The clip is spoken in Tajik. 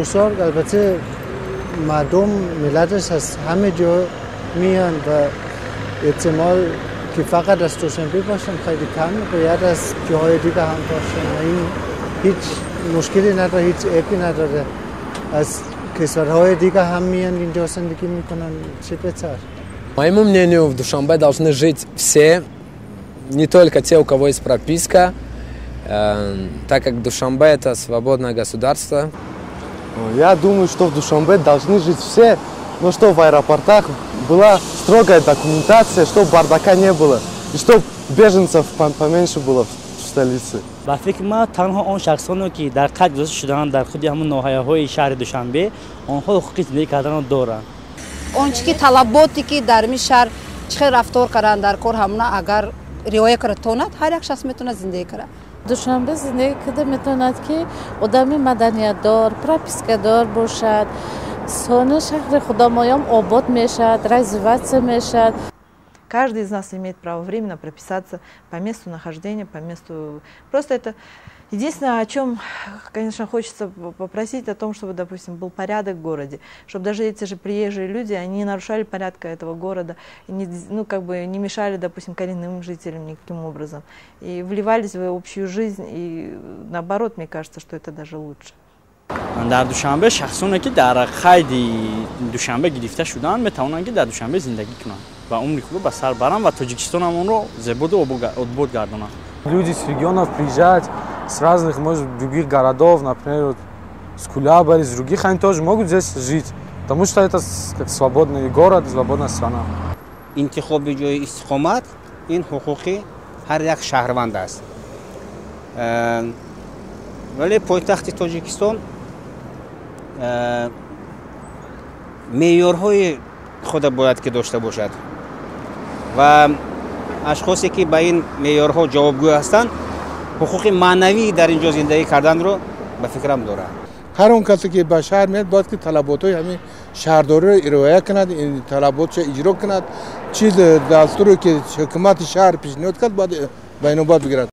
بسیار البته مردم ملتش از همه جا میان و احتمال که فقط از دوشنبه باشن خیلی کم باید از جاهای دیگه هم باشن و این هیچ مشکلی نداره، هیچ عیبی نداره. از کشورهای دیگه هم میان اینجا زندگی میکنن، چه بهتر. По моему мнению, в Душанбе должны жить все, не только те, у кого есть прописка, так как Душанбе – это свободное государство. Я думаю, что в Душанбе должны жить все, но что в аэропортах была строгая документация, чтобы бардака не было, и чтобы беженцев поменьше было в столице. با فکر ما تنها آن شخصانی که در قید گذاشته شدن در خود همون ناحیه‌های شهر دوشنبه آنها حقوق زندگی کردن را دارند. آنچه که طلباتی که در می شهر چه رفتار کردن در کار همونا اگر رعایت کند هر یک شخص میتونه زندگی کنه. دوشنبه زندگی کرده میتواند که آدمی مدنیت دار، پروپیسکا دار باشد. سانه شهر خدامایام آباد میشد، развиваться میشد. Каждый из нас имеет право временно прописаться по месту нахождения, по месту... Просто это единственное, о чем, конечно, хочется попросить, о том, чтобы, допустим, был порядок в городе, чтобы даже эти же приезжие люди, они не нарушали порядка этого города, и не, ну, как бы не мешали, допустим, коренным жителям никаким образом, и вливались в общую жизнь, и наоборот, мне кажется, что это даже лучше. در دوشنبه شخصانی که در قید دوشنبه گرفته شدن میتوانند که در دوشنبه زندگی کنند و عمر خود به سر برند و تاجیکستان هم اون رو زیبا و آباد گردانند. Люди с регионов приезжают, с разных, может, других городов, например, вот, с Кулябы, из других, они тоже могут здесь жить, потому что это как свободный город, свободная страна. انتخاب جای استقامت این حقوقی هر یک شهروند است. ولی پایتخت تاجیکستان معیارهای خود باید که داشته باشد و اشخاصی که به این معیارها جوابگو هستند حقوق معنوی در اینجا زندگی کردن رو به فکرم دارند. هر اون کسی که به شهر میاد باید که طلبات‌های همین شهرداری رو ارائه کند، این طلبات رو اجرا کند، چیز دستوری که حکومت شهر پیشنهاد کرد باید بین‌الملل بگیرد.